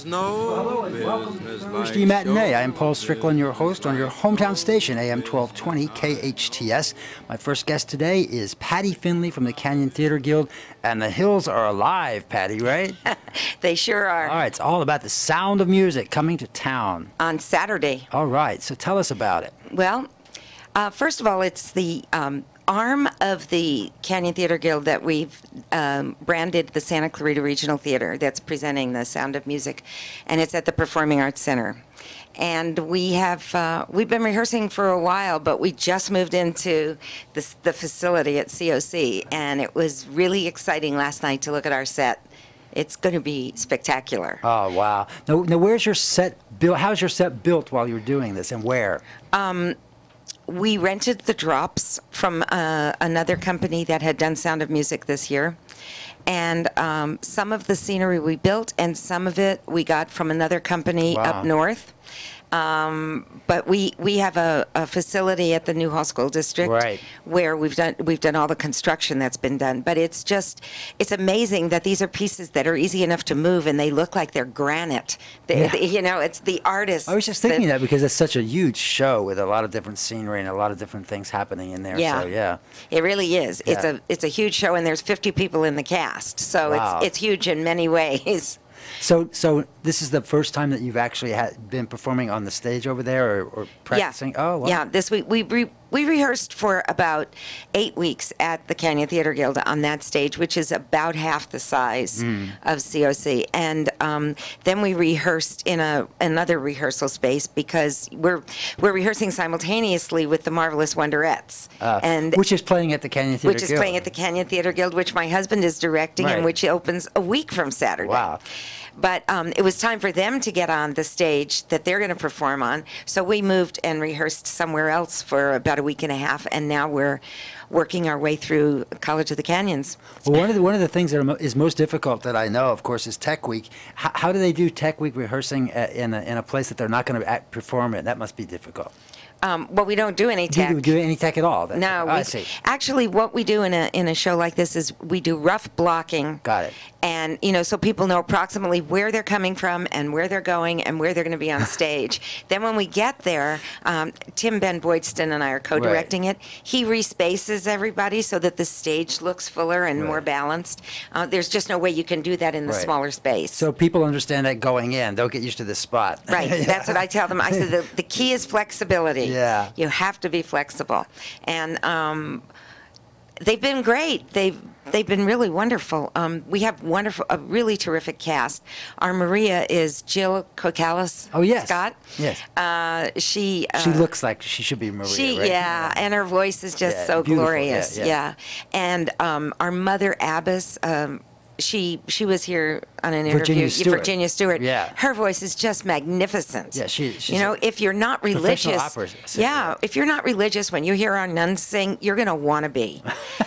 There's no business like Thursday Matinee. show I am Paul Strickland, your host on your hometown station, AM 1220 KHTS. My first guest today is Patty Finley from the Canyon Theater Guild, and the hills are alive, Patty, right? They sure are. All right, it's all about the sound of music coming to town. On Saturday. All right, so tell us about it. Well, first of all, it's the arm of the Canyon Theater Guild that we've branded the Santa Clarita Regional Theater that's presenting the Sound of Music, and it's at the Performing Arts Center. And we've been rehearsing for a while, but we just moved into the facility at COC, and it was really exciting last night to look at our set. It's going to be spectacular. Oh, wow. Now, where's your set built? How's your set built while you're doing this, and where? We rented the drops from another company that had done Sound of Music this year. And some of the scenery we built, and some of it we got from another company up north. But we have a facility at the Newhall School District, right, where we've done all the construction that's been done. But it's amazing that these are pieces that are easy enough to move, and they look like they're granite. It's the artists. I was just thinking that because it's such a huge show with a lot of different scenery and a lot of different things happening in there. Yeah, so, yeah, it really is. Yeah. It's a huge show, and there's 50 people in the cast, so wow, it's huge in many ways. So this is the first time that you've actually been performing on the stage over there, or practicing? Yeah. Oh, wow. Yeah, this week we rehearsed for about 8 weeks at the Canyon Theater Guild on that stage, which is about half the size of COC. And then we rehearsed in another rehearsal space because we're rehearsing simultaneously with the Marvelous Wonderettes, which is playing at the Canyon Theater Guild. Which is playing at the Canyon Theater Guild, which my husband is directing, right, and which opens a week from Saturday. Wow. But it was time for them to get on the stage that they're going to perform on, so we moved and rehearsed somewhere else for about a week and a half, and now we're working our way through College of the Canyons. Well, one of the things that is most difficult that I know, of course, is Tech Week. How do they do Tech Week rehearsing in a place that they're not going to perform in? That must be difficult. Well, we don't do any tech. Do you do any tech at all? No. I see. Actually, what we do in a show like this is we do rough blocking. Got it. And, so people know approximately where they're coming from and where they're going and where they're going to be on stage. Then when we get there, Tim Ben Boydston and I are co-directing it. He respaces everybody so that the stage looks fuller and more balanced. There's just no way you can do that in the smaller space. So people understand that going in. They'll get used to this spot. Right. Yeah. That's what I tell them. I said the key is flexibility. Yeah. You have to be flexible. And they've been great. They've been really wonderful. We have a really terrific cast. Our Maria is Jill Kokalis. Oh, yes. Scott. Yes. She looks like she should be Maria, right? Yeah, and her voice is just so beautiful. glorious. Yeah. And our mother Abbess, she was here on an interview. Virginia Stewart. Yeah. Her voice is just magnificent. Yeah, she's if you're not religious, opera singer. if you're not religious, when you hear our nuns sing, you're going to want to be.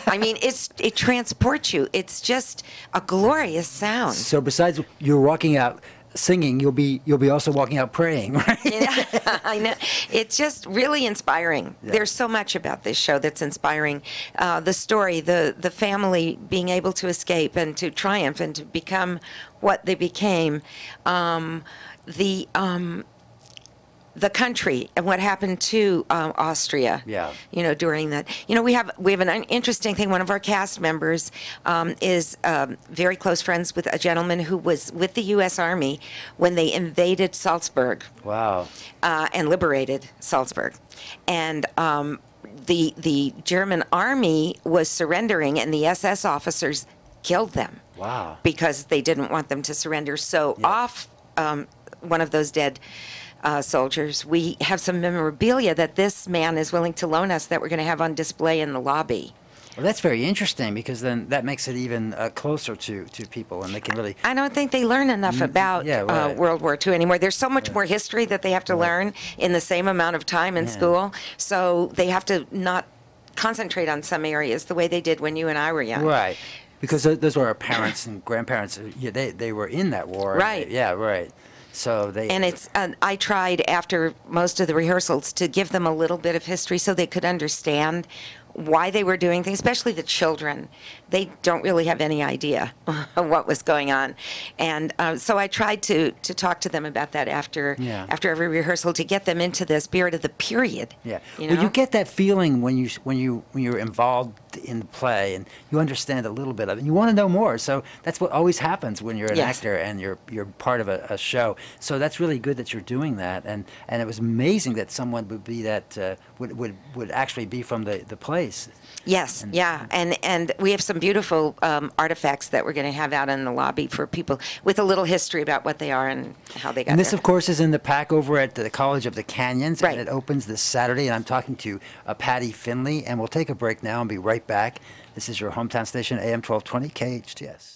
I mean, it transports you. It's just a glorious sound. So besides you're walking out singing, you'll be also walking out praying, right? Yeah, I know. It's just really inspiring. Yeah. There's so much about this show that's inspiring. The story, the family being able to escape and to triumph and to become what they became. The country and what happened to Austria. Yeah. During that. We have an interesting thing. One of our cast members is very close friends with a gentleman who was with the U.S. Army when they invaded Salzburg. Wow. And liberated Salzburg, and the German Army was surrendering, and the SS officers killed them. Wow. Because they didn't want them to surrender. So off one of those dead soldiers, we have some memorabilia that this man is willing to loan us that we're going to have on display in the lobby. Well, that's very interesting because then that makes it even closer to people, and they can really... I don't think they learn enough about World War II anymore. There's so much more history that they have to learn in the same amount of time in school, so they have to not concentrate on some areas the way they did when you and I were young. Right, because those were our parents and grandparents. They were in that war. Right. Right. So I tried after most of the rehearsals to give them a little bit of history so they could understand why they were doing things, especially the children. They don't really have any idea what was going on. And so I tried to talk to them about that after every rehearsal, to get them into the spirit of the period. Yeah. You Well, know? you get that feeling when you're involved in the play and you understand a little bit of it. And you want to know more. So that's what always happens when you're an Yes. actor and you're part of a show. So that's really good that you're doing that. And it was amazing that someone would be that would actually be from the place. Yes, and we have some beautiful artifacts that we're going to have out in the lobby for people with a little history about what they are and how they got And this, there. of course, is in the PAC over at the College of the Canyons, Right. and it opens this Saturday. And I'm talking to Patty Finley, and we'll take a break now and be right back. This is your hometown station, AM 1220 KHTS.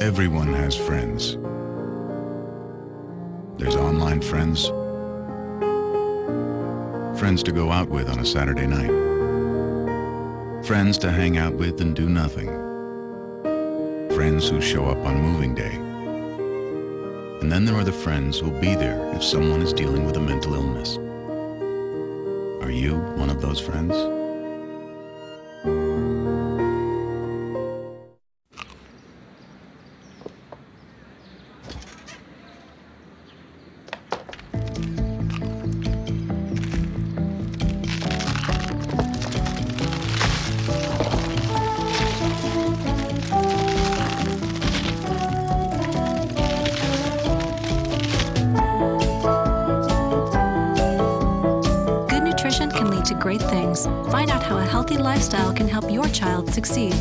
Everyone has friends. There's online friends, friends to go out with on a Saturday night, friends to hang out with and do nothing, friends who show up on moving day. And then there are the friends who'll be there if someone is dealing with a mental illness. Are you one of those friends? To great things. Find out how a healthy lifestyle can help your child succeed.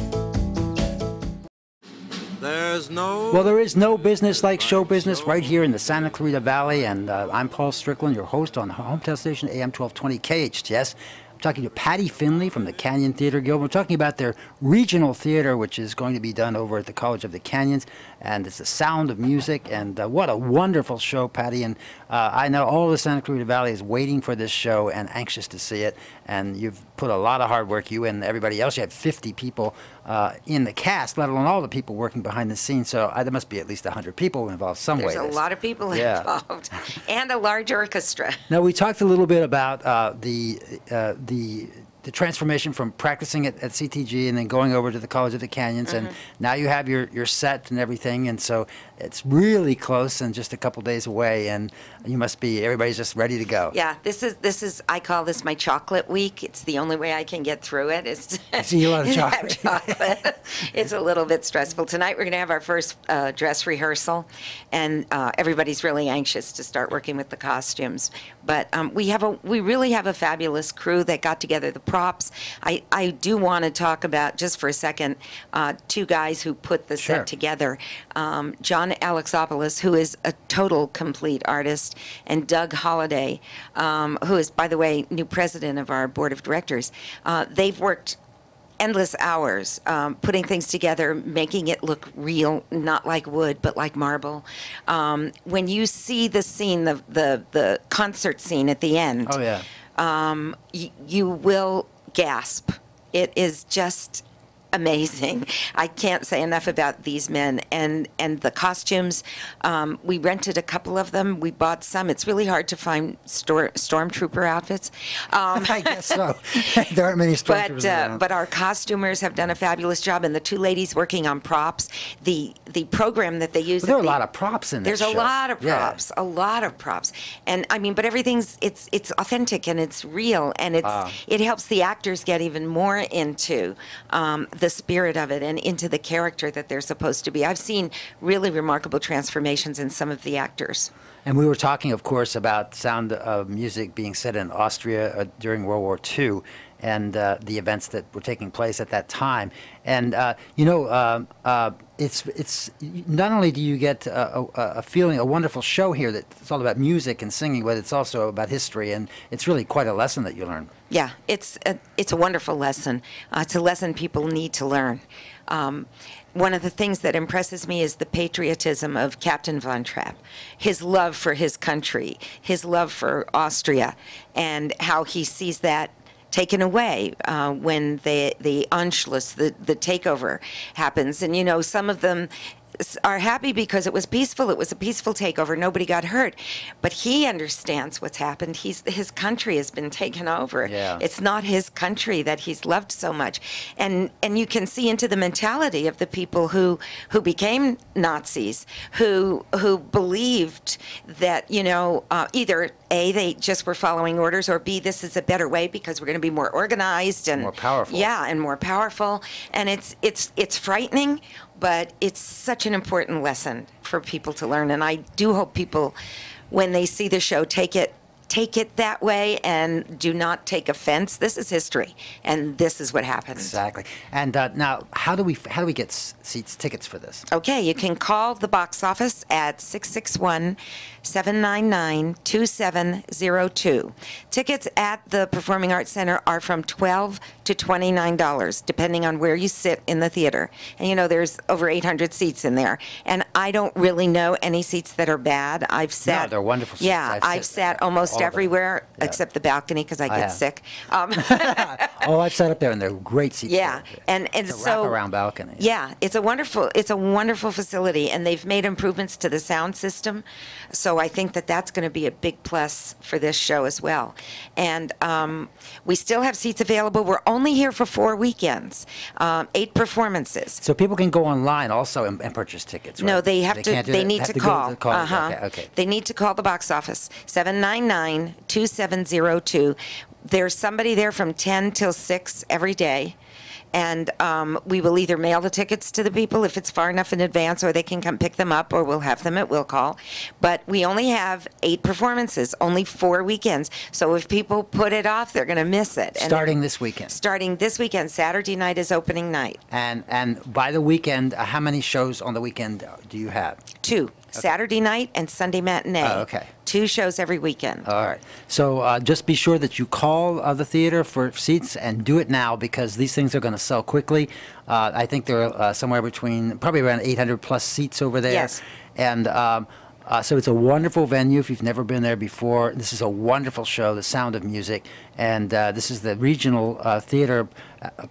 Well, there is no business like show business right here in the Santa Clarita Valley, and I'm Paul Strickland, your host on hometown station AM 1220 KHTS. I'm talking to Patty Finley from the Canyon Theater Guild. We're talking about their regional theater, which is going to be done over at the College of the Canyons, and it's The Sound of Music, and what a wonderful show, Patty. And I know all of the Santa Clarita Valley is waiting for this show and anxious to see it, and you've put a lot of hard work, you and everybody else. You had 50 people in the cast, let alone all the people working behind the scenes, so there must be at least 100 people involved some way. There's a lot of people involved, and a large orchestra. Now, we talked a little bit about the transformation from practicing at CTG and then going over to the College of the Canyons, and now you have your set and everything, and so it's really close and just a couple days away, and you must be, everybody's just ready to go. Yeah, this is I call this my chocolate week. It's the only way I can get through it is to See a lot of have chocolate. chocolate. It's a little bit stressful. Tonight we're going to have our first dress rehearsal, and everybody's really anxious to start working with the costumes. But we really have a fabulous crew that got together the props. I do want to talk about, just for a second, two guys who put the set together. John Alexopoulos, who is a total complete artist, and Doug Holliday, who is, by the way, new president of our board of directors. They've worked endless hours putting things together, making it look real, not like wood, but like marble. When you see the scene, the concert scene at the end, you will gasp. It is just amazing. I can't say enough about these men and the costumes. We rented a couple of them. We bought some. It's really hard to find stormtrooper outfits. I guess so. There aren't many stormtroopers around. But our costumers have done a fabulous job, and the two ladies working on props, the program that they use. Well, there are a lot of props in this There's show. a lot of props, a lot of props, and I mean, but everything's it's authentic and it's real, and it helps the actors get even more into the spirit of it and into the character that they're supposed to be. I've seen really remarkable transformations in some of the actors. And we were talking, of course, about Sound of Music being set in Austria during World War II. and the events that were taking place at that time. And it's not only do you get a feeling, a wonderful show here that's all about music and singing, but it's also about history, and it's really quite a lesson that you learn. Yeah, it's a wonderful lesson. It's a lesson people need to learn. One of the things that impresses me is the patriotism of Captain Von Trapp, his love for his country, his love for Austria, and how he sees that taken away when the Anschluss, the takeover happens. And, some of them are happy because it was peaceful. It was a peaceful takeover. Nobody got hurt. But he understands what's happened. His country has been taken over. Yeah. It's not his country that he's loved so much. And you can see into the mentality of the people who became Nazis, who believed that, either A, they just were following orders, or B, this is a better way because we're going to be more organized and more powerful. Yeah, and more powerful. And it's frightening, but it's such an important lesson for people to learn. And I do hope people, when they see the show, take it that way and do not take offense. This is history, and this is what happened. Exactly. And now, how do we get tickets for this? Okay, you can call the box office at 661-799-2702. Tickets at the Performing Arts Center are from $12 to $29, depending on where you sit in the theater. And there's over 800 seats in there. And I don't really know any seats that are bad. I've sat. No, they're wonderful seats. Yeah, I've sat almost everywhere except the balcony because I get sick. Oh, I've sat up there, and they're great seats. Yeah, and it's so wraparound balcony. Yeah, it's a wonderful facility, and they've made improvements to the sound system. So I think that's going to be a big plus for this show as well. And we still have seats available. We're only here for 4 weekends, 8 performances. So people can go online also and purchase tickets, right? No, they have to. They need to call. Okay. They need to call the box office 799-2702. There's somebody there from 10 till 6 every day. And we will either mail the tickets to the people if it's far enough in advance, or they can come pick them up, or we'll have them at will call. But we only have 8 performances, only 4 weekends. So if people put it off, they're going to miss it. Starting this weekend. Starting this weekend. Saturday night is opening night. And by the weekend, how many shows on the weekend do you have? 2. Saturday night and Sunday matinee. Oh, okay. 2 shows every weekend. All right. So just be sure that you call the theater for seats, and do it now, because these things are going to sell quickly. I think there are somewhere between, probably around 800 plus seats over there. Yes. And so it's a wonderful venue if you've never been there before. This is a wonderful show, The Sound of Music. And this is the regional theater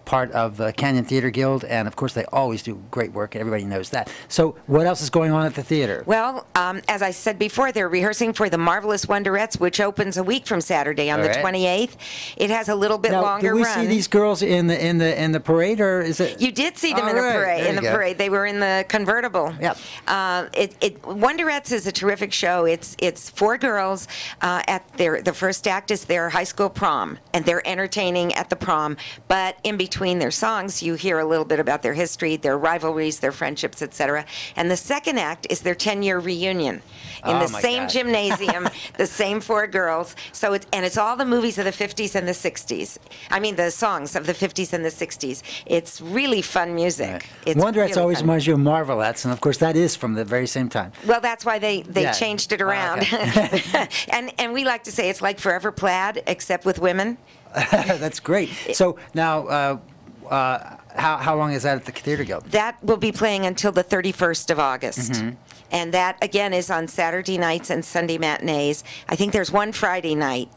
part of the Canyon Theater Guild. And, of course, they always do great work, and everybody knows that. So what else is going on at the theater? Well, as I said before, they're rehearsing for The Marvelous Wonderettes, which opens a week from Saturday on the 28th. It has a little bit longer run. Do we run. see these girls in the parade, or is it? You did see them in the parade. In the parade, they were in the convertible. Yep. Wonderettes is a terrific show. It's 4 girls at the first act is their high school prom, and they're entertaining at the prom. But in between their songs, you hear a little bit about their history, their rivalries, their friendships, etc. And the second act is their 10-year reunion in the same gymnasium, the same 4 girls. So it's all the movies of the 50s and the 60s. I mean, the songs of the 50s and the 60s. It's really fun music. Right. It's Wonderettes really always fun. reminds you of Marvelettes, and of course that is from the very same time. Well, that's why they changed it around. Okay. and we like to say it's like Forever Plaid, except with women. That's great. So now, how long is that at the Theater Guild? That will be playing until the 31st of August. Mm-hmm. And that, again, is on Saturday nights and Sunday matinees. I think there's one Friday night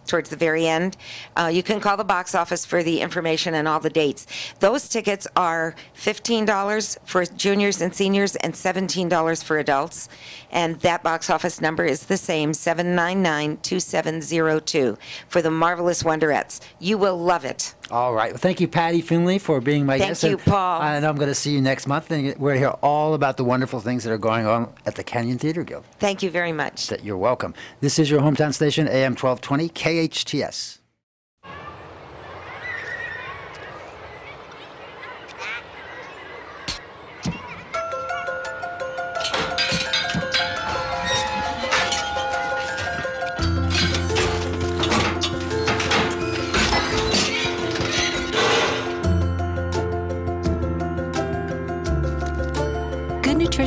towards the very end. You can call the box office for the information and all the dates. Those tickets are $15 for juniors and seniors and $17 for adults. And that box office number is the same, 799-2702, for The Marvelous Wonderettes. You will love it. All right. Well, thank you, Patty Finley, for being my guest. Thank you, Paul. And I'm going to see you next month, and we're here all about the wonderful things that are going on at the Canyon Theater Guild. Thank you very much. You're welcome. This is your hometown station, AM 1220, KHTS.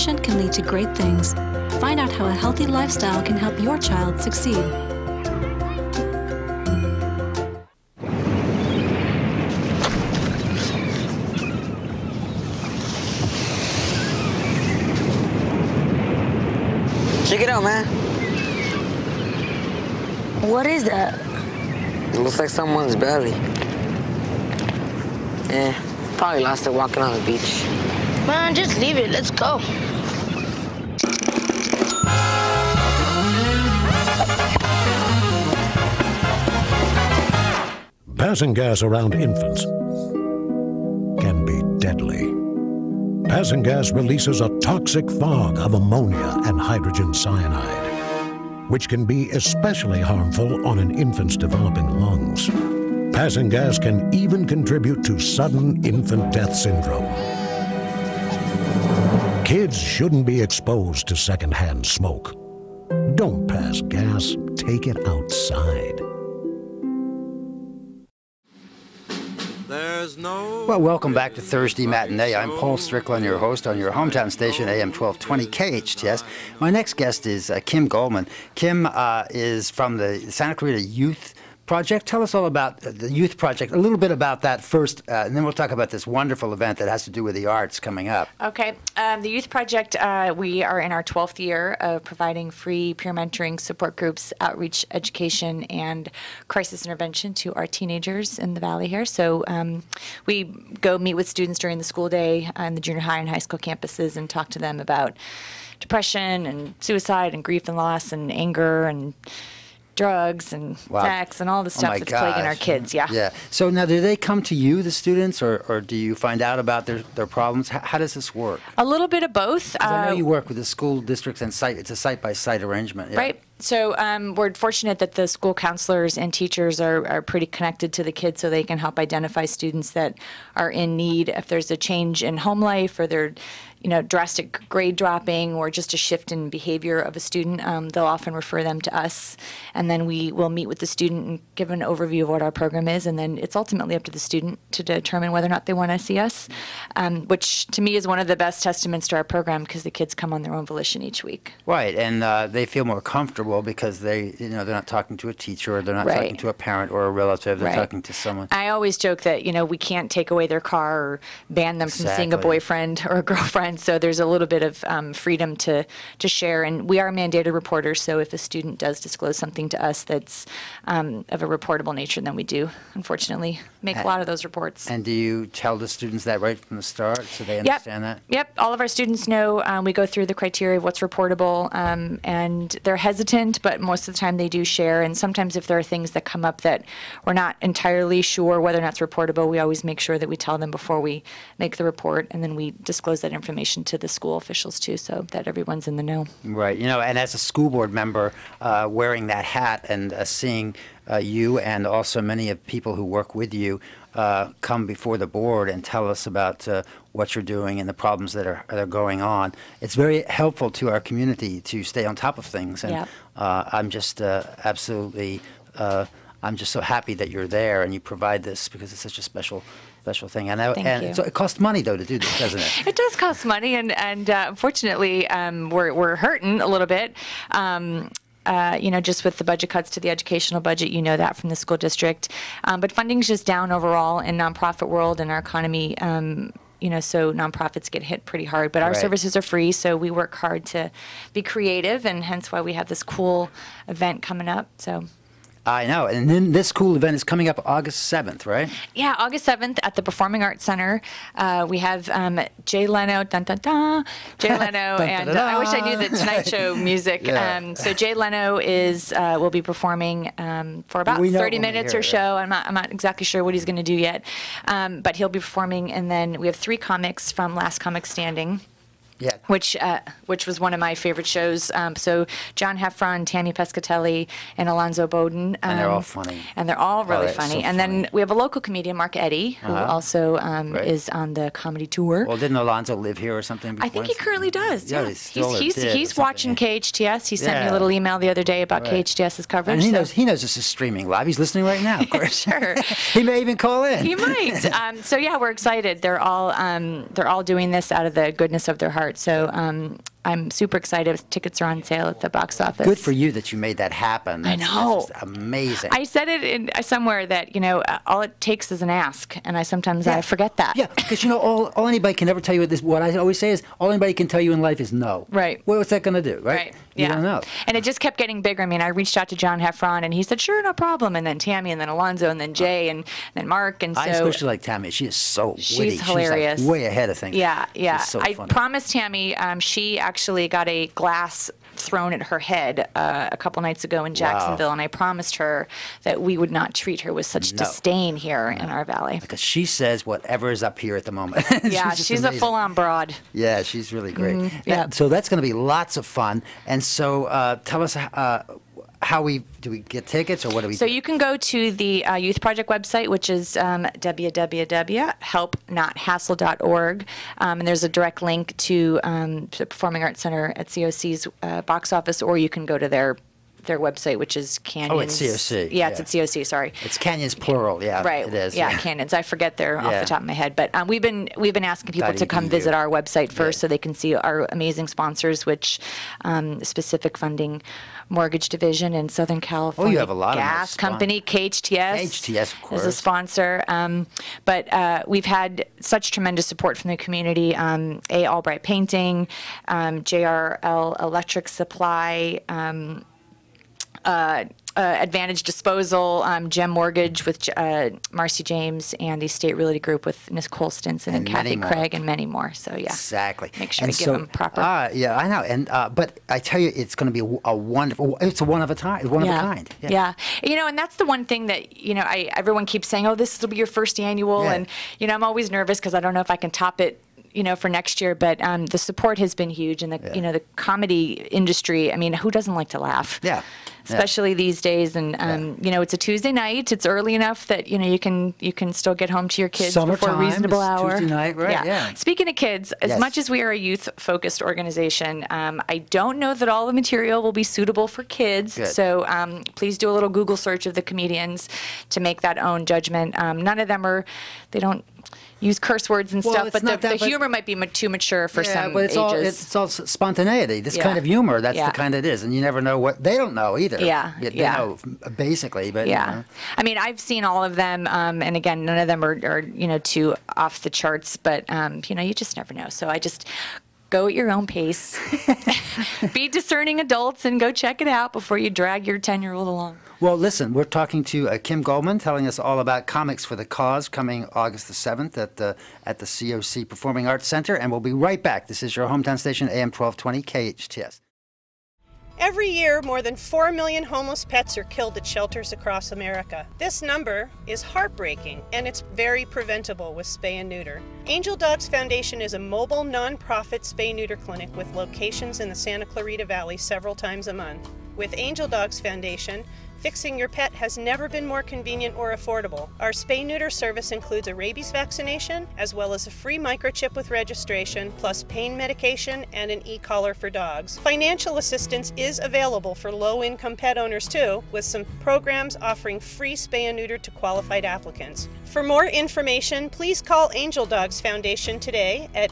nutrition can lead to great things. Find out how a healthy lifestyle can help your child succeed. Check it out, man. What is that? It looks like someone's belly. Yeah, probably lost it walking on the beach. Man, just leave it. Let's go. Passing gas around infants can be deadly. Passing gas releases a toxic fog of ammonia and hydrogen cyanide, which can be especially harmful on an infant's developing lungs. Passing gas can even contribute to sudden infant death syndrome. Kids shouldn't be exposed to secondhand smoke. Don't pass gas, take it outside. There's no. Well, welcome back to Thursday Matinee. I'm Paul Strickland, your host on your hometown station, AM 1220 KHTS. My next guest is Kim Goldman. Kim is from the Santa Clarita Youth Project. Tell us all about the Youth Project, a little bit about that first, and then we'll talk about this wonderful event that has to do with the arts coming up. Okay. The Youth Project, we are in our 12th year of providing free peer mentoring, support groups, outreach, education, and crisis intervention to our teenagers in the Valley here. So we go meet with students during the school day on the junior high and high school campuses and talk to them about depression and suicide and grief and loss and anger and drugs and sex and all the stuff that's plaguing our kids. Yeah. So now, do they come to you, the students, or do you find out about their problems? How does this work? A little bit of both. I know you work with the school districts and it's a site-by-site arrangement. Yeah. Right. So we're fortunate that the school counselors and teachers are pretty connected to the kids, so they can help identify students that are in need. If there's a change in home life, or they're drastic grade dropping, or just a shift in behavior of a student, they'll often refer them to us, and then we will meet with the student and give an overview of what our program is, and then it's ultimately up to the student to determine whether or not they want to see us, which to me is one of the best testaments to our program, because the kids come on their own volition each week. Right, and they feel more comfortable because they're not talking to a teacher, or they're not talking to a parent or a relative. They're talking to someone. I always joke that we can't take away their car or ban them from seeing a boyfriend or a girlfriend. So there's a little bit of freedom to share, and we are mandated reporters. So if a student does disclose something to us that's of a reportable nature, then we do, unfortunately, make a lot of those reports. And do you tell the students that right from the start, so they understand that? Yep. All of our students know. We go through the criteria of what's reportable, and they're hesitant, but most of the time they do share. And sometimes if there are things that come up that we're not entirely sure whether or not it's reportable, we always make sure that we tell them before we make the report, and then we disclose that information to the school officials too, so that everyone's in the know. Right. And as a school board member, wearing that hat and seeing you and also many of people who work with you come before the board and tell us about what you're doing and the problems that are going on, it's very helpful to our community to stay on top of things. And I'm just absolutely, I'm just so happy that you're there and you provide this, because it's such a special thing. I know, so it costs money though to do this, doesn't it? It does cost money, and unfortunately, we're hurting a little bit. Just with the budget cuts to the educational budget, that from the school district. But funding's just down overall in nonprofit world and our economy. So nonprofits get hit pretty hard. But our services are free, so we work hard to be creative, and hence why we have this cool event coming up. So. I know. And then this cool event is coming up August 7th, right? Yeah, August 7th at the Performing Arts Center. We have Jay Leno, dun, dun, dun, Jay Leno, and I wish I knew the Tonight Show music. So Jay Leno will be performing for about 30 minutes or so. I'm not exactly sure what he's going to do yet, but he'll be performing. And then we have 3 comics from Last Comic Standing. Yeah. Which was one of my favorite shows. So John Heffron, Tammy Pescatelli, and Alonzo Bowden. And they're all funny. And they're all really funny. So and then we have a local comedian, Mark Eddy, who also is on the comedy tour. Well, didn't Alonzo live here or something before? I think he currently does. Yeah, he's watching KHTS. He sent me a little email the other day about KHTS's coverage. And he knows this is streaming live. He's listening right now, of course. Sure. He may even call in. He might. So yeah, we're excited. They're all doing this out of the goodness of their hearts. art. So I'm super excited. Tickets are on sale at the box office. Good for you that you made that happen. I know. That's amazing. I said it in somewhere that, all it takes is an ask, and I sometimes I forget that. Yeah, because all anybody can ever tell you what I always say is all anybody can tell you in life is no. Right. Well, what's that going to do, right? Right. You Yeah. don't know. And it just kept getting bigger. I mean, I reached out to John Heffron, and he said, sure, no problem. And then Tammy, and then Alonzo, and then Jay, and then Mark. And so I especially like Tammy. She is so witty. She's hilarious. She's like way ahead of things. Yeah, yeah. She's so I funny. promised Tammy, she actually got a glass thrown at her head a couple nights ago in Jacksonville, and I promised her that we would not treat her with such disdain here in our valley. Because she says whatever is up here at the moment. Yeah, just she's a amazing. full-on broad. Yeah, she's really great. yeah. So that's going to be lots of fun. And so tell us how do we get tickets, or what do we So do? you can go to the Youth Project website, which is www.helpnothassle.org, and there's a direct link to the Performing Arts Center at COC's box office, or you can go to their website, which is Canyons. Oh, it's COC. Yeah, it's at COC. Sorry. It's Canyons plural. Yeah, Right. it is. Yeah, Canyons. I forget there off the top of my head, but we've been asking people to come .edu. visit our website first, so they can see our amazing sponsors, which specific funding, Mortgage Division in Southern California. Oh, you have a lot of gas nice company, KHTS. KHTS, of course. Is a sponsor. But we've had such tremendous support from the community. A. Albright Painting, JRL Electric Supply. Advantage Disposal, Gem Mortgage with Marcy James, and the State Realty Group with Nicole Stinson and Kathy many more. Craig, and many more. So yeah, Exactly. make sure And to give them proper. Yeah, I know. And but I tell you, it's going to be a wonderful. It's a one of a kind. One of a kind. Yeah. And that's the one thing that everyone keeps saying, oh, this will be your first annual, Yeah. and I'm always nervous because I don't know if I can top it. For next year, but the support has been huge, and the comedy industry. I mean, who doesn't like to laugh? Yeah. Especially these days, and it's a Tuesday night. It's early enough that you can still get home to your kids before a Summertime, reasonable it's hour. Tuesday night, right? Yeah. Speaking of kids, as Yes. much as we are a youth-focused organization, I don't know that all the material will be suitable for kids. Good. So please do a little Google search of the comedians to make that own judgment. None of them they don't use curse words and Well, stuff, it's but not the that, but- humor might be too mature for some but ages. it's all spontaneity. This Yeah. kind of humor, that's Yeah. the kind it is, and you never know what they don't know either. Yeah, They yeah. know basically, but Yeah. I mean, I've seen all of them, and again, none of them are too off the charts, but, you just never know. So I just go at your own pace. Be discerning adults and go check it out before you drag your 10-year-old along. Well, listen, we're talking to Kim Goldman, telling us all about Comics for the Cause coming August the 7th at the COC Performing Arts Center, and we'll be right back. This is your hometown station, AM 1220 KHTS. Every year, more than 4 million homeless pets are killed at shelters across America. This number is heartbreaking, and it's very preventable with spay and neuter. Angel Dogs Foundation is a mobile, nonprofit spay-neuter clinic with locations in the Santa Clarita Valley several times a month. With Angel Dogs Foundation, fixing your pet has never been more convenient or affordable. Our spay-neuter service includes a rabies vaccination, as well as a free microchip with registration, plus pain medication and an e-collar for dogs. Financial assistance is available for low-income pet owners too, with some programs offering free spay and neuter to qualified applicants. For more information, please call Angel Dogs Foundation today at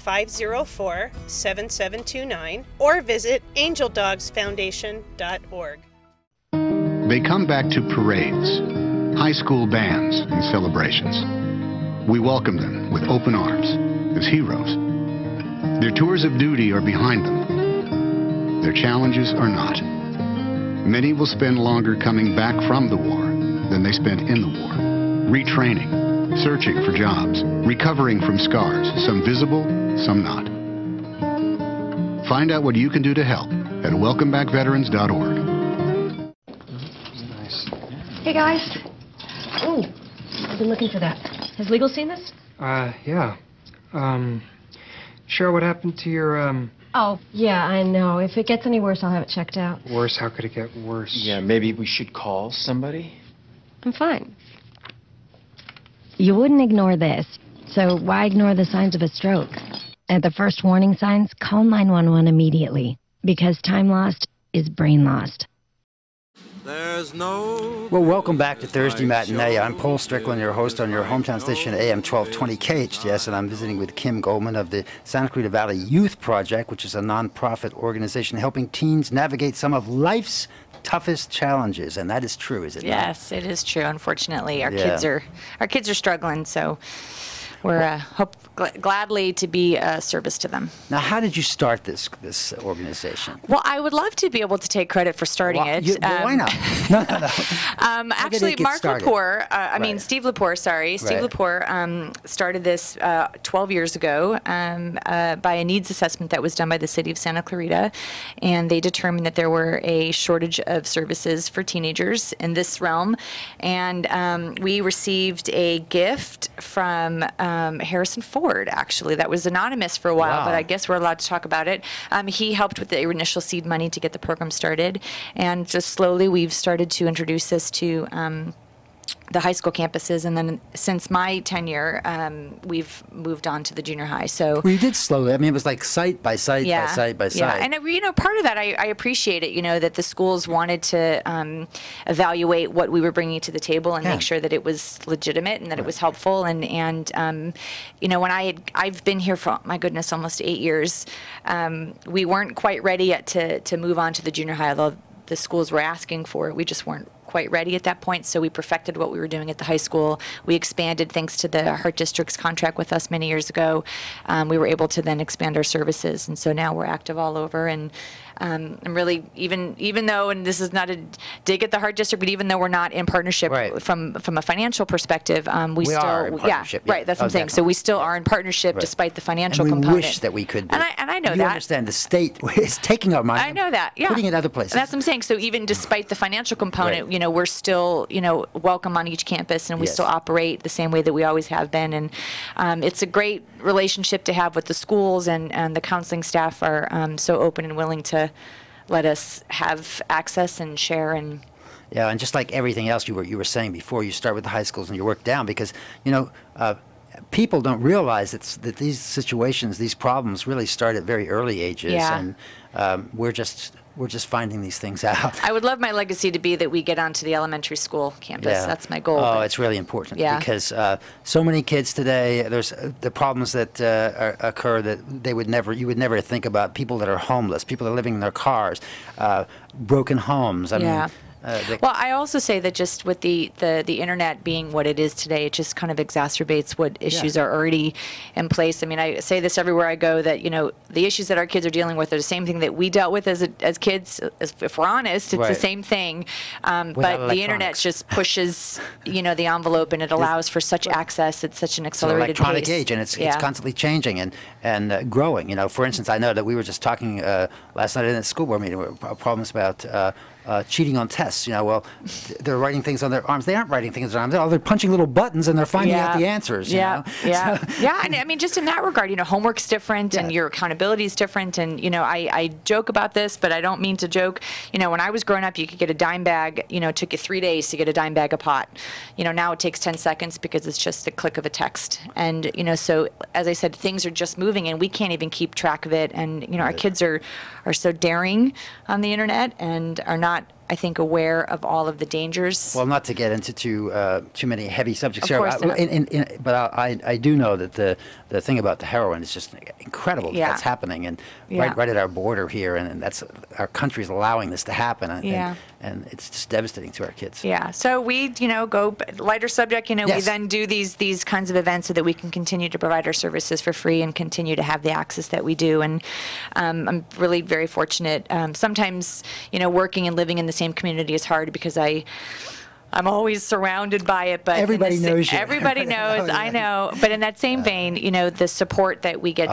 888-504-7729 or visit angeldogsfoundation.org. They come back to parades, high school bands, and celebrations. We welcome them with open arms as heroes. Their tours of duty are behind them. Their challenges are not. Many will spend longer coming back from the war than they spent in the war, retraining, searching for jobs, recovering from scars, some visible, some not. Find out what you can do to help at welcomebackveterans.org. Hey, guys. Ooh, I've been looking for that. Has legal seen this? Yeah. Cheryl, what happened to your, Oh, yeah, I know. If it gets any worse, I'll have it checked out. Worse? How could it get worse? Yeah, maybe we should call somebody? I'm fine. You wouldn't ignore this, so why ignore the signs of a stroke? At the first warning signs, call 911 immediately, because time lost is brain lost. There's no. Well, welcome back to Thursday Matinee. I'm Paul Strickland, your host on your hometown station, AM 1220 KHTS, and I'm visiting with Kim Goldman of the Santa Clarita Valley Youth Project, which is a nonprofit organization helping teens navigate some of life's toughest challenges, and that is true, is it not? Yes, it is true. Unfortunately, our kids are struggling, so we're gladly to be a service to them. Now, how did you start this organization? Well, I would love to be able to take credit for starting it. Why not? No. Actually, Steve Lepore, Steve Lepore started this 12 years ago by a needs assessment that was done by the city of Santa Clarita, and they determined that there were a shortage of services for teenagers in this realm, and we received a gift from Harrison Ford, actually. That was anonymous for a while, but I guess we're allowed to talk about it. He helped with the initial seed money to get the program started, and just slowly we've started to introduce this to the high school campuses, and then since my tenure, we've moved on to the junior high. So you did slowly. I mean, it was like site by site by site by site. Yeah, and part of that, I appreciate it. That the schools wanted to evaluate what we were bringing to the table and make sure that it was legitimate and that it was helpful. And when I've been here for, my goodness, almost 8 years, we weren't quite ready yet to move on to the junior high, although the schools were asking for it. We just weren't quite ready at that point, so we perfected what we were doing at the high school. We expanded thanks to the Heart District's contract with us many years ago. We were able to then expand our services, and so now we're active all over. And I'm really, even though, and this is not a dig at the Heart District, but even though we're not in partnership from a financial perspective, we still are in partnership. Right, that's what I'm saying. So we still are in partnership despite the financial and we component. wish that we could be. And I know you that. understand the state is taking our money. I know that. Yeah. Putting it other places. And that's what I'm saying. So even despite the financial component, we're still, welcome on each campus, and we still operate the same way that we always have been. And it's a great relationship to have with the schools, and the counseling staff are so open and willing to let us have access and share. And yeah, and just like everything else you were saying before, you start with the high schools and you work down, because people don't realize that these situations, these problems, really start at very early ages, and we're just finding these things out. I would love my legacy to be that we get onto the elementary school campus. Yeah. That's my goal. Oh, it's really important, because so many kids today, there's the problems that occur that you would never think about. People that are homeless, people that are living in their cars, broken homes. I mean, well, I also say that just with the internet being what it is today, it just kind of exacerbates what issues are already in place. I mean, I say this everywhere I go, that the issues that our kids are dealing with are the same thing that we dealt with as kids. If we're honest, it's the same thing. But the internet just pushes the envelope, and it allows for such access at such an accelerated pace. It's an electronic pace. age, and it's constantly changing and growing. For instance, I know that we were just talking last night in a school board meeting about problems about cheating on tests. Well, they're writing things on their arms. They aren't writing things on their arms. They're punching little buttons, and they're finding out the answers. Yeah. And I mean, just in that regard, homework's different, and your accountability is different. And I joke about this, but I don't mean to joke. When I was growing up, you could get a dime bag. It took you 3 days to get a dime bag of pot. Now it takes 10 seconds because it's just the click of a text. And so as I said, things are just moving, and we can't even keep track of it. And our kids are so daring on the internet and are not, I think, aware of all of the dangers. Well, not to get into too many heavy subjects here, Of course, but I do know that the thing about the heroin is just incredible that's happening, and right at our border here, and that's our country is allowing this to happen, and it's just devastating to our kids. Yeah. So we, go lighter subject. We then do these kinds of events so that we can continue to provide our services for free and continue to have the access that we do. And I'm really very fortunate. Sometimes, working and living in the same community is hard because I'm always surrounded by it, but everybody knows you. Everybody knows. I know. But in that same vein, the support that we get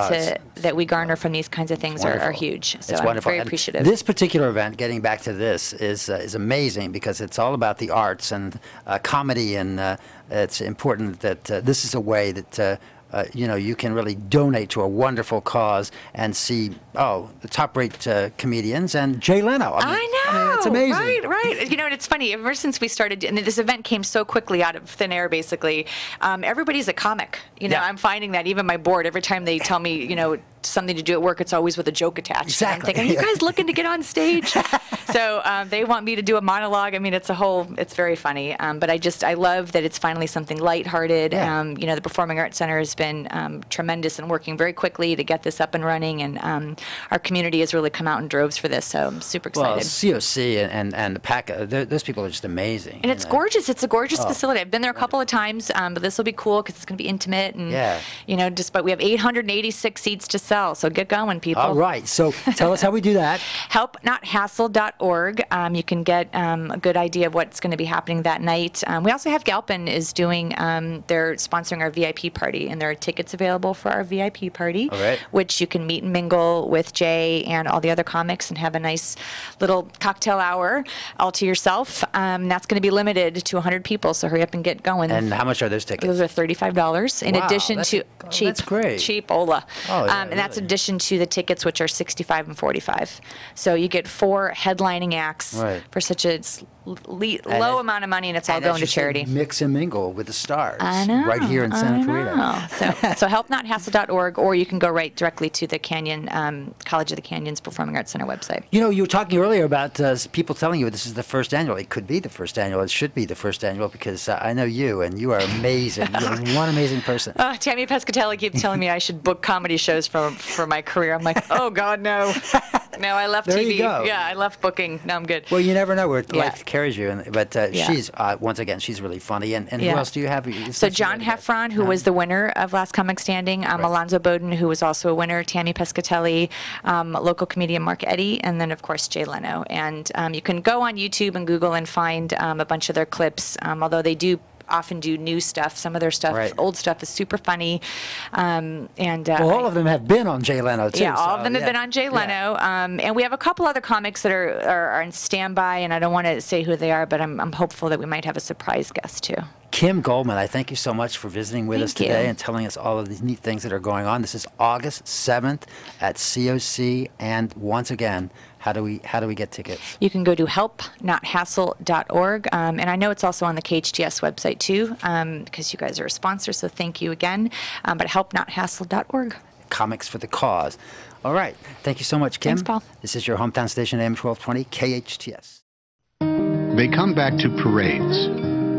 that we garner from these kinds of things are huge. So it's I'm wonderful. very and appreciative. This particular event, getting back to this, is amazing because it's all about the arts and comedy, and it's important that this is a way that you can really donate to a wonderful cause and see the top-rate comedians and Jay Leno. I know. It's amazing. Right. And it's funny. Ever since we started, and this event came so quickly out of thin air, basically, everybody's a comic. I'm finding that even my board, every time they tell me, something to do at work, it's always with a joke attached. Exactly. And I'm thinking, are you guys looking to get on stage? So they want me to do a monologue. I mean, it's very funny. But I love that it's finally something lighthearted. Yeah. The Performing Arts Center has been tremendous and working very quickly to get this up and running. And our community has really come out in droves for this. So I'm super excited. Well, COC and the PACA, those people are just amazing. And it's gorgeous. It's a gorgeous facility. I've been there a couple of times, but this will be cool because it's going to be intimate. And, but we have 886 seats to sell. So get going, people. All right. So tell us how we do that. Helpnothassle.org. You can get a good idea of what's going to be happening that night. We also have Galpin is doing, they're sponsoring our VIP party, and there are tickets available for our VIP party, which you can meet and mingle with Jay and all the other comics and have a nice little cocktail hour all to yourself. That's going to be limited to 100 people, so hurry up and get going. And how much are those tickets? Those are $35 in addition to cheap. That's great. Cheap Ola. And that's in addition to the tickets, which are $65 and $45. So you get 4 headlining acts for such a low amount of money, and it's all going to charity. Mix and mingle with the stars. I know. Right here in Santa Clarita. So helpnothassle.org, or you can go right directly to the Canyon College of the Canyons Performing Arts Center website. You were talking earlier about people telling you this is the first annual. It could be the first annual. It should be the first annual because I know you, and you are amazing. You're one amazing person. Tammy Pescatelli keeps telling me I should book comedy shows for my career. I'm like, oh, God, no. No, I left there TV. You go. Yeah, I left booking. No, I'm good. Well, you never know where life carries you. But she's, once again, she's really funny. And who else do you have? So John Heffron, who was the winner of Last Comic Standing, Alonzo Bowden, who was also a winner, Tammy Pescatelli, local comedian Mark Eddy, and then, of course, Jay Leno. And you can go on YouTube and Google and find a bunch of their clips, although they do often do new stuff. Some of their stuff, old stuff, is super funny. All of them have been on Jay Leno, too. Yeah, all of them have been on Jay Leno. And we have a couple other comics that are in standby, and I don't want to say who they are, but I'm hopeful that we might have a surprise guest, too. Kim Goldman, I thank you so much for visiting with us today and telling us all of these neat things that are going on. This is August 7th at COC, and once again, how do we get tickets? You can go to helpnothassle.org, and I know it's also on the KHTS website too, because you guys are a sponsor. So thank you again. But helpnothassle.org. Comics for the cause. All right. Thank you so much, Kim. Thanks, Paul. This is your hometown station, AM 1220 KHTS. They come back to parades,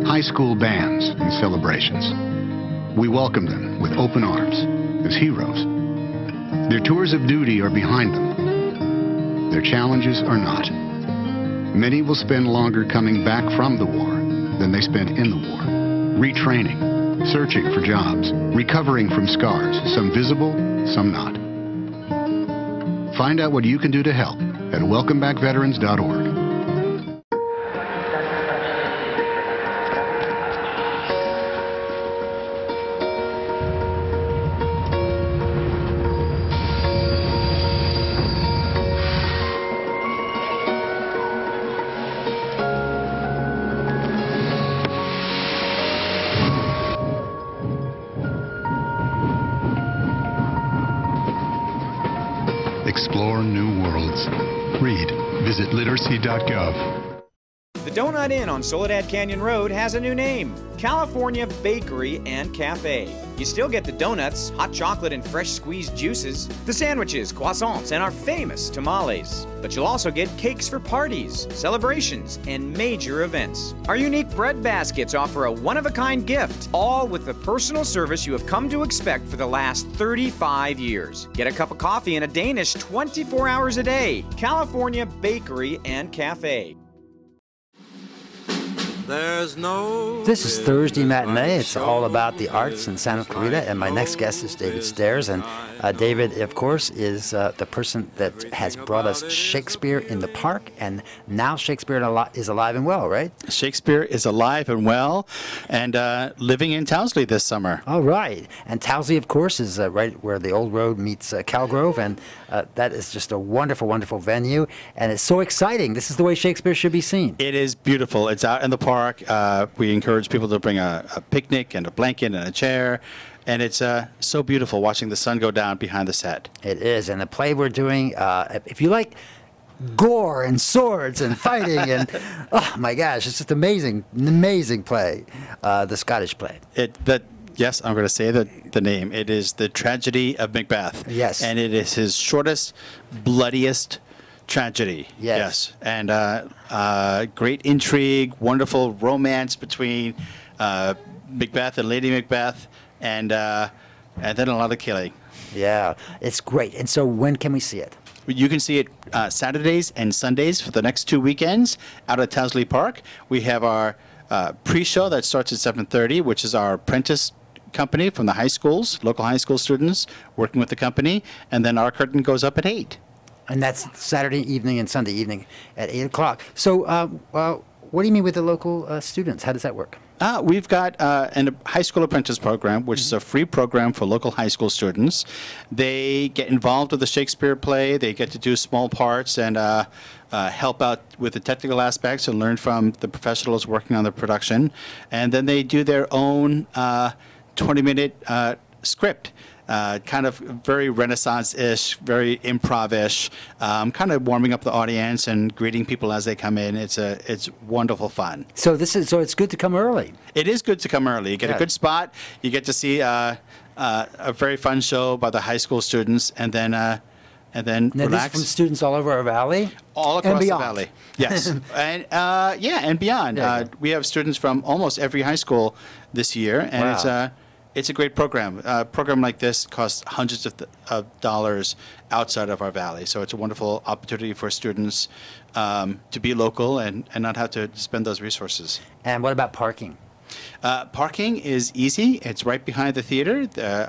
high school bands, and celebrations. We welcome them with open arms as heroes. Their tours of duty are behind them. Their challenges are not. Many will spend longer coming back from the war than they spent in the war, retraining, searching for jobs, recovering from scars, some visible, some not. Find out what you can do to help at welcomebackveterans.org. Explore new worlds. Read. Visit literacy.gov. The Donut Inn on Soledad Canyon Road has a new name, California Bakery and Cafe. You still get the donuts, hot chocolate, and fresh squeezed juices, the sandwiches, croissants, and our famous tamales. But you'll also get cakes for parties, celebrations, and major events. Our unique bread baskets offer a one-of-a-kind gift, all with the personal service you have come to expect for the last 35 years. Get a cup of coffee and a Danish 24 hours a day. California Bakery and Cafe. This is Thursday Matinee. It's all about the arts in Santa Clarita, and my next guest is David Stairs. And David, of course, is the person that has brought us Shakespeare in the Park, and now Shakespeare is alive and well, right? Shakespeare is alive and well, and living in Towsley this summer. All right. And Towsley, of course, is right where the old road meets Calgrove, and that is just a wonderful, wonderful venue, and it's so exciting. This is the way Shakespeare should be seen. It is beautiful. It's out in the park. We encourage people to bring a picnic and a blanket and a chair, and it's so beautiful watching the sun go down behind the set. It is, and the play we're doing, if you like gore and swords and fighting, and oh my gosh, it's just amazing, an amazing play, the Scottish play. Yes, I'm going to say the name. It is The Tragedy of Macbeth. Yes. And it is his shortest, bloodiest tragedy. Yes. And great intrigue, wonderful romance between Macbeth and Lady Macbeth, and then a lot of killing. Yeah, it's great. And so when can we see it? You can see it Saturdays and Sundays for the next 2 weekends out at Towsley Park. We have our pre-show that starts at 7:30, which is our apprentice company from the high schools, local high school students working with the company, and then our curtain goes up at 8. And that's Saturday evening and Sunday evening at 8 o'clock. So what do you mean with the local students? How does that work? We've got a high school apprentice program, which is a free program for local high school students. They get involved with the Shakespeare play. They get to do small parts and help out with the technical aspects and learn from the professionals working on the production. And then they do their own 20-minute script. Kind of very Renaissance-ish, very improv-ish, kind of warming up the audience and greeting people as they come in. It's wonderful fun. So it's good to come early. It is good to come early. You get a good spot. You get to see a very fun show by the high school students, and then Now, relax. this is from students all over our valley? All across the beyond. valley. Yes. And and beyond. We have students from almost every high school this year, and Wow. it's a great program. A program like this costs hundreds of dollars outside of our valley, so it's a wonderful opportunity for students to be local and not have to spend those resources. And what about parking? Parking is easy. It's right behind the theater,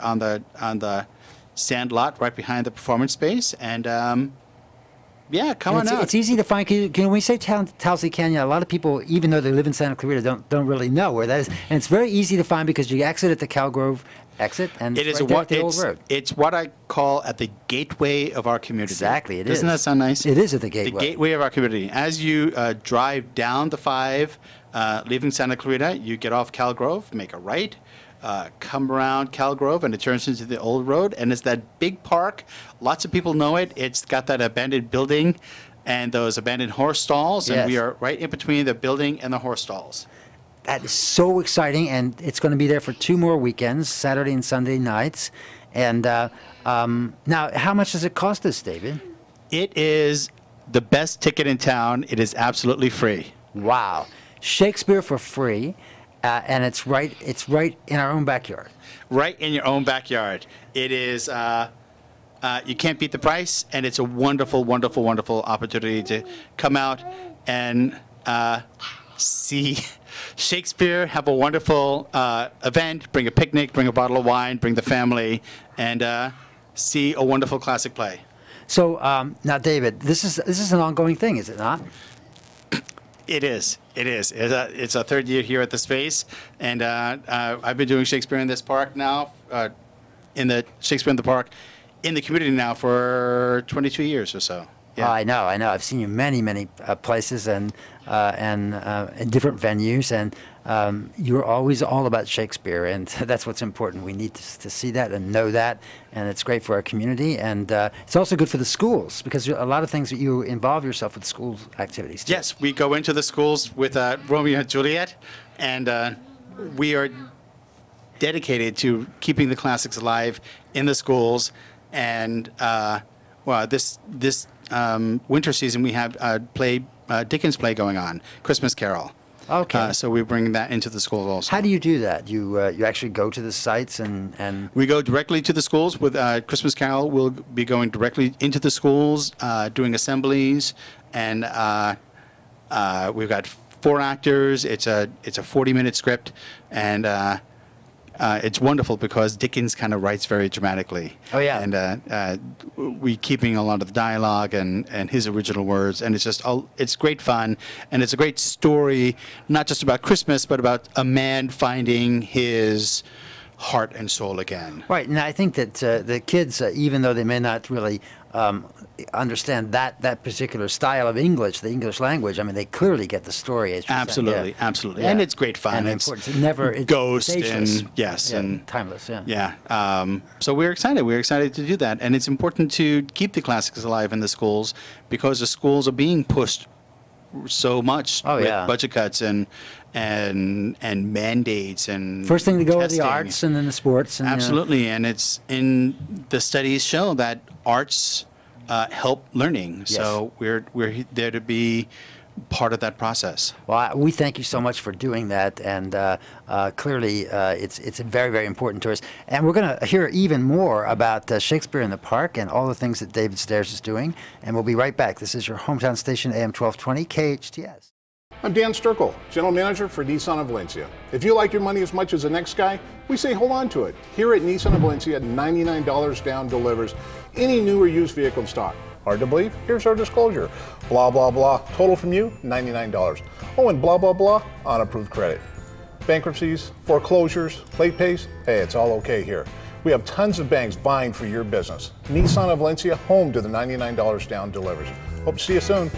on the sand lot, right behind the performance space, and come on out. It's easy to find. Can we say Towsley Canyon? A lot of people, even though they live in Santa Clarita, don't really know where that is. And it's very easy to find because you exit at the Calgrove exit, and It is right there at the old road. It's what I call at the gateway of our community. Exactly, it is. Doesn't that sound nice? It is at the gateway. The gateway of our community. As you drive down the 5, leaving Santa Clarita, you get off Calgrove, make a right, come around Calgrove, and it turns into the old road, and it's that big park. Lots of people know it. It's got that abandoned building and those abandoned horse stalls, and we are right in between the building and the horse stalls. That is so exciting, and it's going to be there for 2 more weekends, Saturday and Sunday nights. And now, how much does it cost us, David? It is the best ticket in town. It is absolutely free. Wow. Shakespeare for free, and it's right in our own backyard. Right in your own backyard. It is, you can't beat the price, and it's a wonderful, wonderful, wonderful opportunity to come out and see Shakespeare, have a wonderful event, bring a picnic, bring a bottle of wine, bring the family, and see a wonderful classic play. So now, David, this is an ongoing thing, is it not? It is. It is. It's our 3rd year here at the space, and I've been doing Shakespeare in this park now, in the Shakespeare in the Park, in the community now for 22 years or so. Yeah. I know. I've seen you many places and in different venues, and you're always all about Shakespeare, and that's what's important. We need to see that and know that, and it's great for our community, and it's also good for the schools because a lot of things that you involve yourself with school activities too. Yes, we go into the schools with Romeo and Juliet, and we are dedicated to keeping the classics alive in the schools, and this winter season we have Dickens play going on, Christmas Carol. Okay. So we bring that into the schools also. How do you do that? You actually go to the sites and we go directly to the schools with Christmas Carol. We'll be going directly into the schools, doing assemblies, and we've got 4 actors. It's a 40-minute script, and it's wonderful because Dickens kind of writes very dramatically. Oh, yeah. And we keeping a lot of the dialogue and his original words, and it's great fun, and it's a great story, not just about Christmas, but about a man finding his heart and soul again. Right, and I think that the kids, even though they may not really understand that particular style of English, the English language, I mean, they clearly get the story. As Absolutely, absolutely. And it's great fun. And it's important. Ghost it's ageless. and yes, and timeless. Yeah. Yeah. So we're excited. We're excited to do that, and it's important to keep the classics alive in the schools because the schools are being pushed so much with budget cuts and mandates and first thing to go testing. are the arts and then the sports. And, absolutely, and it's in the studies show that arts help learning. Yes. So we're there to be part of that process. Well, we thank you so much for doing that, and clearly it's very, very important to us. And we're going to hear even more about Shakespeare in the Park and all the things that David Stairs is doing, and we'll be right back. This is your hometown station, AM 1220, KHTS. I'm Dan Strickland, General Manager for Nissan of Valencia. If you like your money as much as the next guy, we say hold on to it. Here at Nissan of Valencia, $99 down delivers any new or used vehicle in stock. Hard to believe? Here's our disclosure. Blah, blah, blah. Total from you, $99. Oh, and blah, blah, blah on approved credit. Bankruptcies, foreclosures, late pays, hey, it's all okay here. We have tons of banks vying for your business. Nissan of Valencia, home to the $99 down delivers. Hope to see you soon.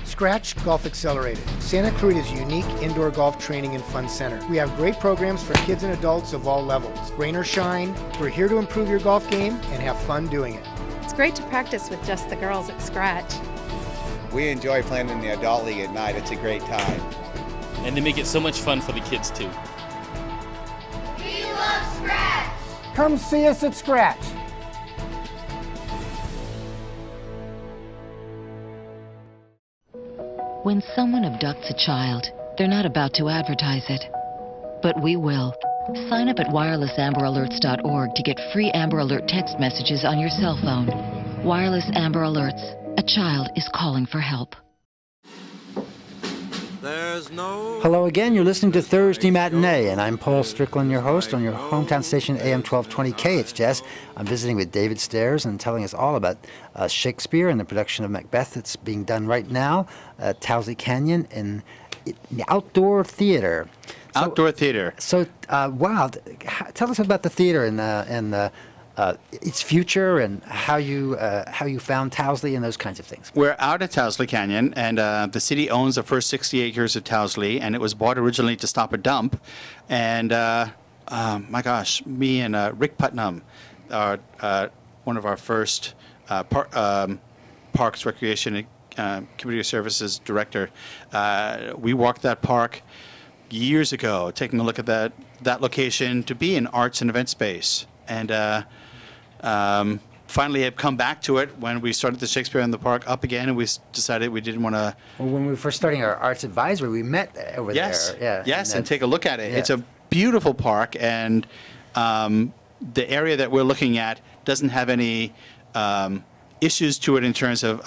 Scratch Golf Accelerated, Santa Clarita's unique indoor golf training and fun center. We have great programs for kids and adults of all levels. Rain or shine, we're here to improve your golf game and have fun doing it. It's great to practice with just the girls at Scratch. We enjoy playing in the adult league at night. It's a great time. And they make it so much fun for the kids too. We love Scratch! Come see us at Scratch. When someone abducts a child, they're not about to advertise it. But we will. Sign up at wirelessamber-alerts.org to get free Amber Alert text messages on your cell phone. Wireless Amber Alerts. A child is calling for help. There's no... Hello again. You're listening to Thursday Matinee, and I'm Paul Strickland, your host on your hometown station, AM 1220 KHTS. I'm visiting with David Stairs and telling us all about Shakespeare and the production of Macbeth that's being done right now at Towsley Canyon in the outdoor theater. Outdoor theater. So, wow. Tell us about the theater and its future and how you found Towsley and those kinds of things. We're out at Towsley Canyon, and the city owns the first 60 acres of Towsley, and it was bought originally to stop a dump. And my gosh, me and Rick Putnam, one of our first Parks, Recreation, and Community Services director, we walked that park years ago, taking a look at that location to be an arts and event space. And finally have come back to it when we started the Shakespeare in the Park up again, and we decided we didn't want to... Well, when we were first starting our arts advisory, we met over there. Yeah, yes, and take a look at it. Yeah. It's a beautiful park, and the area that we're looking at doesn't have any issues to it in terms of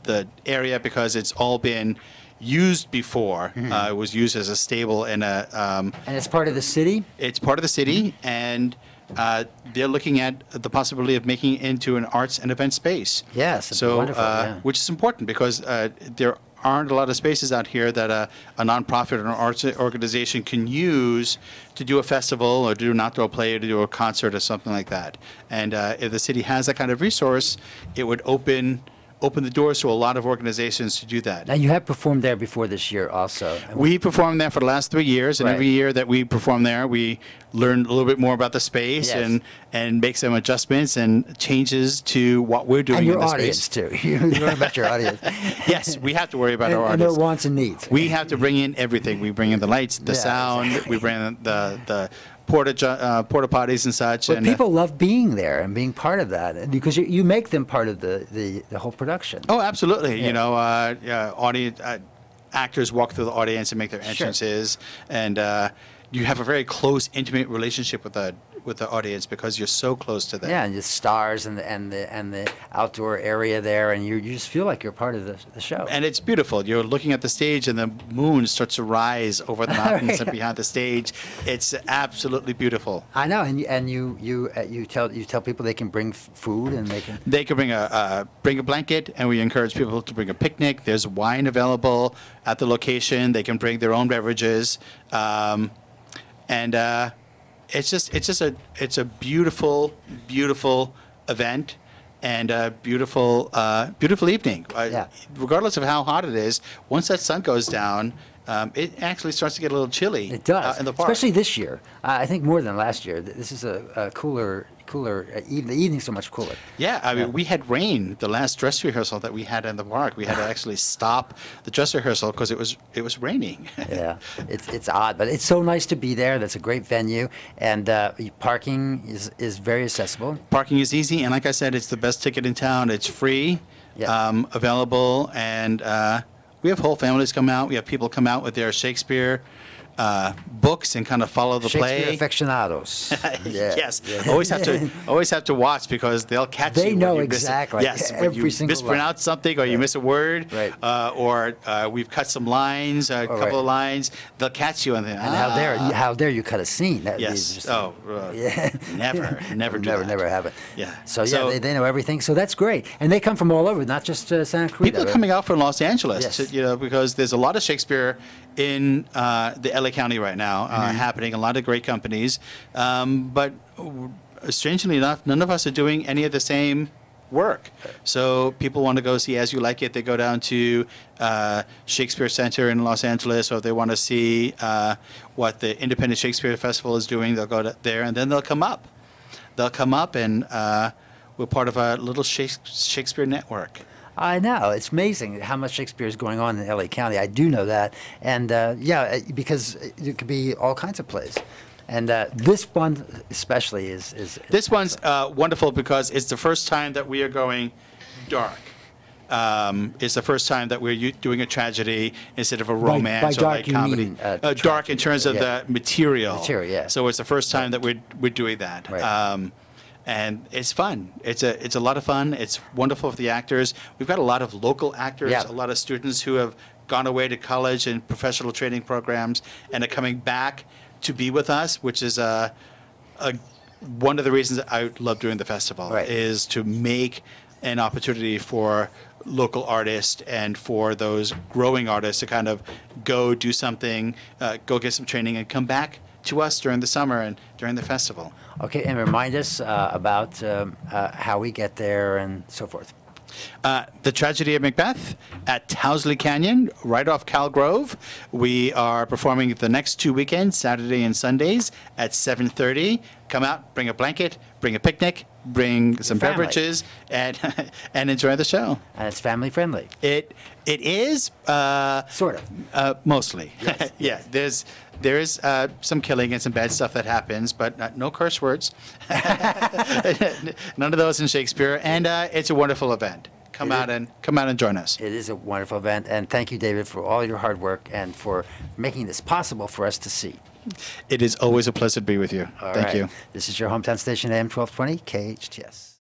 the area, because it's all been used before. It was used as a stable and a... and it's part of the city? It's part of the city, and they're looking at the possibility of making it into an arts and event space. Yes, so wonderful, yeah. which is important, because there aren't a lot of spaces out here that a nonprofit or an arts organization can use to do a festival or do an outdoor play or to do a concert or something like that. And if the city has that kind of resource, it would open the doors to a lot of organizations to do that. Now, you have performed there before this year also. We performed there for the last 3 years, and Right. every year that we perform there, we learn a little bit more about the space Yes. and make some adjustments and changes to what we're doing And your in the audience, space. too. You learn about your audience. Yes, we have to worry about our and their audience. wants and needs. We have to bring in everything. We bring in the lights, the Yeah, sound, we bring in the porta potties and such. But and people love being there and being part of that, because you make them part of the whole production. Oh, absolutely. Yeah. You know, audience actors walk through the audience and make their entrances, and you have a very close, intimate relationship with the audience because you're so close to them. Yeah, and the stars and the outdoor area there, and you just feel like you're part of the show. And it's beautiful. You're looking at the stage, and the moon starts to rise over the mountains and behind the stage. It's absolutely beautiful. I know, and you tell people they can bring food, and They can bring a blanket, and we encourage people to bring a picnic. There's wine available at the location. They can bring their own beverages, and it's a beautiful event and a beautiful evening. Regardless of how hot it is, once that sun goes down, it actually starts to get a little chilly. It does, in the park. especially this year. I think more than last year. This is a cooler cooler. The evenings are much cooler. Yeah, I mean, we had rain the last dress rehearsal that we had in the park. We had to actually stop the dress rehearsal because it was raining. Yeah, it's odd, but it's so nice to be there. That's a great venue, and parking is very accessible. Parking is easy, and like I said, it's the best ticket in town. It's free, available, and we have whole families come out. We have people come out with their Shakespeare books and kind of follow the Shakespeare play. Aficionados. Yeah. Yes, always have to watch because they'll catch you. They when know you exactly. Yes, when you mispronounce something or you miss a word, or we've cut some lines, a couple of lines. They'll catch you and then. And how dare you cut a scene? That Yes. is just, Never do that. Never have it. Yeah. So they know everything. So that's great, and they come from all over, not just Santa Clarita. People are coming out from Los Angeles, Yes. because there's a lot of Shakespeare in the LA County right now happening. A lot of great companies, but strangely enough, none of us are doing any of the same work. So people want to go see As You Like It. They go down to Shakespeare Center in Los Angeles, or if they want to see what the Independent Shakespeare Festival is doing, they'll go there, and then they'll come up. They'll come up, and we're part of a little Shakespeare network. I know. It's amazing how much Shakespeare is going on in LA County. I do know that. And because it could be all kinds of plays. And this one especially is This one's wonderful because it's the first time that we are going dark. It's the first time that we're doing a tragedy instead of a romance by or dark like you comedy. mean, Dark in terms of the material. Material, yeah. So it's the first time that we're doing that. Right. And it's fun. It's a lot of fun. It's wonderful for the actors. We've got a lot of local actors, a lot of students who have gone away to college and professional training programs and are coming back to be with us, which is one of the reasons I love doing the festival, is to make an opportunity for local artists and for those growing artists to kind of go do something, go get some training and come back to us during the summer and during the festival. Okay, and remind us about how we get there and so forth. The Tragedy of Macbeth at Towsley Canyon, right off Cal Grove. We are performing the next 2 weekends, Saturday and Sundays, at 7:30. Come out, bring a blanket, bring a picnic, bring some beverages, and and enjoy the show. And it's family friendly. It is sort of mostly. Yes. Yeah, there is some killing and some bad stuff that happens, but no curse words. None of those in Shakespeare, and it's a wonderful event. Come out and join us. It is a wonderful event, and thank you, David, for all your hard work and for making this possible for us to see. It is always a pleasure to be with you. Thank you. This is your hometown station, AM 1220, KHTS.